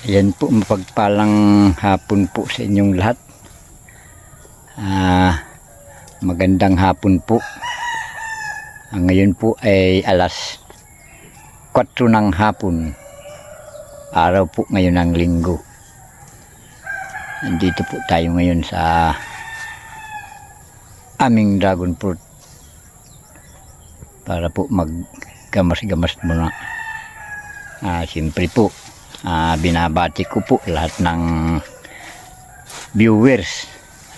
Ayan po, mapagpalang hapon po sa inyong lahat. Magandang hapon po. Ngayon po ay alas 4 ng hapon. Araw po ngayon ng linggo. Nandito po tayo ngayon sa aming dragon fruit para po maggamas-gamas muna. Siyempre po, binabati ko po lahat ng viewers,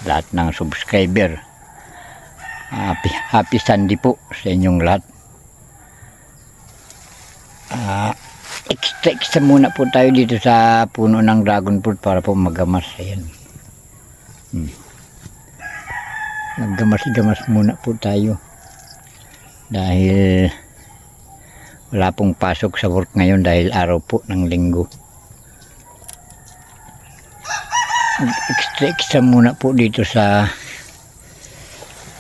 lahat ng subscriber. Happy Sunday po sa inyong lahat. Extra muna po tayo dito sa puno ng dragon fruit para po maggamas. Ayan. Maggamas-gamas muna po tayo dahil wala pong pasok sa work ngayon dahil araw po ng linggo. Extra muna po dito sa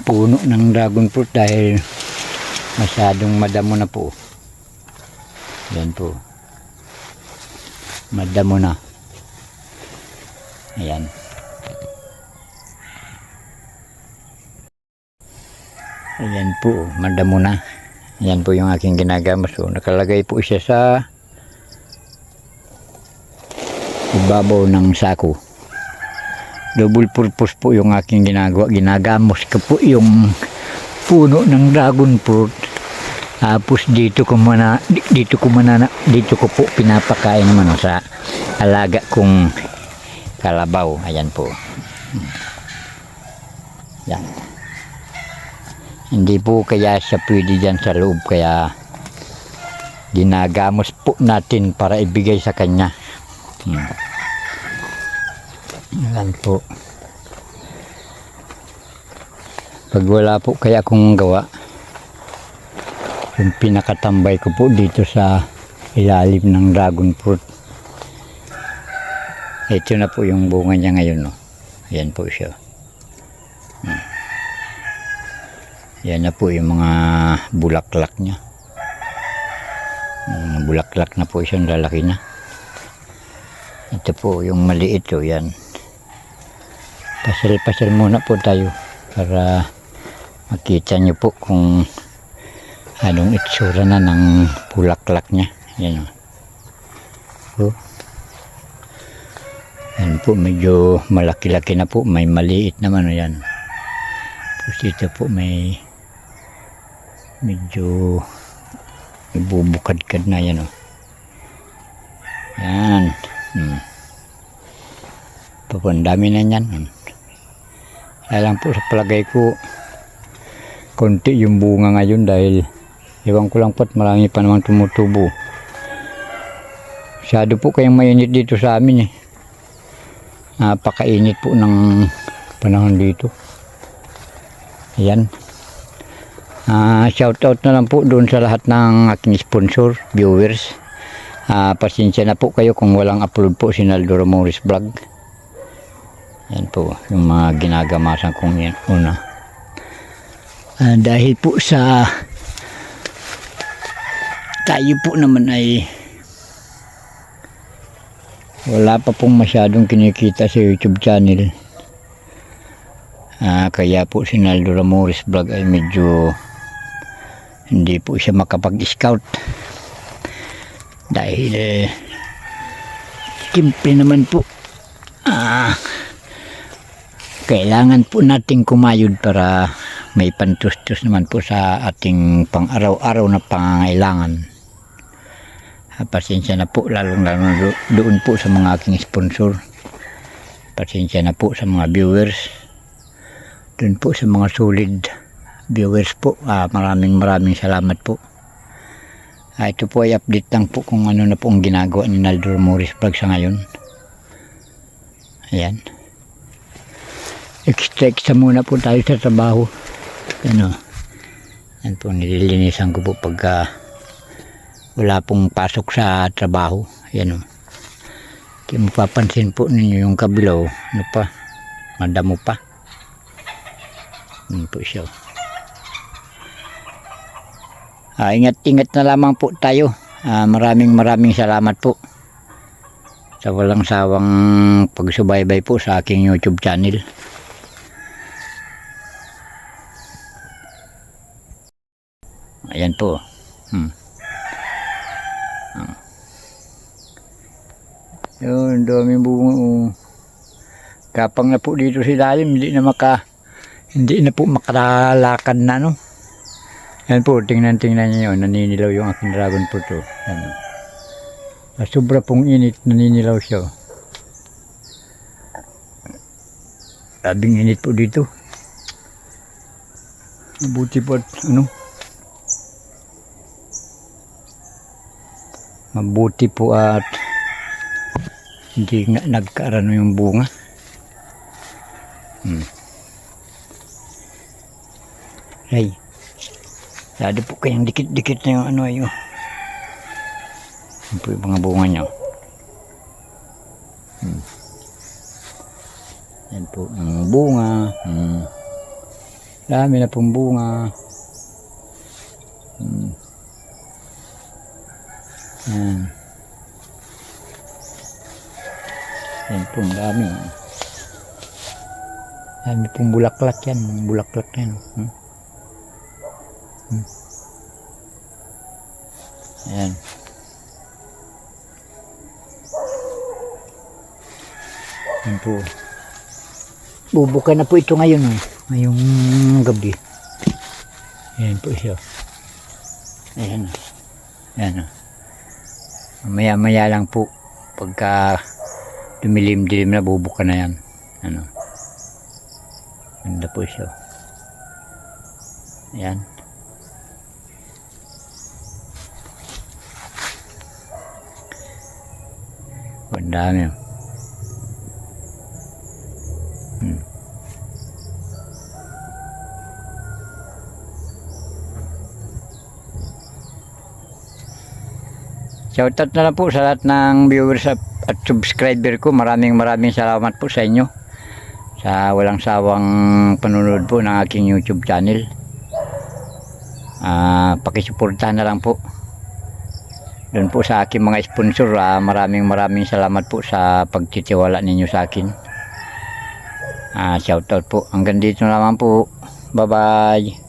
puno ng dragon fruit dahil masyadong madamo na po. Yan po, madamo na. Ayan. Ayan po, madamo na. Ayan po yung aking ginagamas. So, nakalagay po siya sa ibabaw ng sako. Double purpose po yung aking ginagawa. Ginagamos ko po yung puno ng dragon fruit. Tapos dito ko po pinapakain naman sa alaga kong kalabaw. Ayan po. Yan. Hindi po kaya siya pwede dyan sa loob, kaya ginagamos po natin para ibigay sa kanya. Yan po. Pag wala po kaya akong gawa, yung pinakatambay ko po dito sa ilalim ng dragon fruit. Ito na po yung bunga niya ngayon, no? Ayan po siya. Yan na po yung mga bulaklak niya. Bulaklak na po siya, lalaki na. Ito po yung maliit, o yan. Pasal muna po tayo para makita nyo po kung anong itsura na ng bulaklak niya. Yan o. Yan po, medyo malaki-laki na po. May maliit naman o yan. Tapos dito po may medyo ibubukad-kad na yan o. Yan. Papandami na yan. Kaya lang po sa palagay ko konti yung bunga ngayon dahil ewan ko lang po at marami pa naman tumutubo. Masyado po kayong mainit dito sa amin eh. Napakainit po ng panahon dito. Ayan. Shout out na lang po doon sa lahat ng aking sponsor, viewers. Pasensya na po kayo kung walang upload po si Naldo Ramones Vlog. Yan po yung mga ginagamasan kong yan una. Dahil po sa tayo po naman ay wala pa pong masyadong kinikita sa YouTube channel. Kaya po si Naldo Ramones Vlog ay medyo hindi po siya makapag-scout dahil simple naman po kailangan po nating kumayod para may pantustos naman po sa ating pang araw-araw na pangangailangan. Pasensya na po lalong doon po sa mga aking sponsor. Pasensya na po sa mga viewers. Doon po sa mga solid viewers po. Maraming salamat po. Ito po ay update lang po kung ano na po ang ginagawa ni Naldo Ramones Vlog sa ngayon. Ayan. Extra muna po tayo sa trabaho. Ano, yan po, nililinisan ko po pagka wala pong pasok sa trabaho. Yan o. Kaya mapapansin po ninyo yung kabilaw, ano pa, madamo pa. Yan po siya. Ingat-ingat na lamang po tayo. Maraming salamat po. sa walang sawang pagsubaybay po sa aking YouTube channel. Ayan po. Yun, daming bunga. Kapang na po dito si Dalim, hindi na po makalakad na, no. Yan po, tingnan niyo yun, naninilaw yung aking dragon fruit. Oh. Yan, oh. Sobra pong init, naninilaw siya. Oh. Labing init po dito. Mabuti po at mabuti po at hindi nga nagkaroon yung bunga. Ay, lalo po kayang dikit-dikit na yung ayun. Yan po yung mga bunga niya. Yan po ang bunga. Dami na pong bunga. Yan po ang dami. Dami pong bulaklak yan. Bulaklak yan. Ayan. Yan po. Bubuka na po ito ngayon. Ngayong gabi. Ayan po siya. Ayan. Ayan. Maya-maya lang po. Pagka dumilim-dilim na, bubuka na yan. Ganda po siya. Ayan. Ang dami. Shoutout na lang po sa lahat ng viewers at subscriber ko. Maraming salamat po sa inyo sa walang sawang panunod po ng aking YouTube channel. Pakisuportahan na lang po doon po sa aking mga sponsor. Maraming salamat po sa pagtitiwala ninyo sa akin. Shoutout po. Hanggang dito naman po. Bye bye.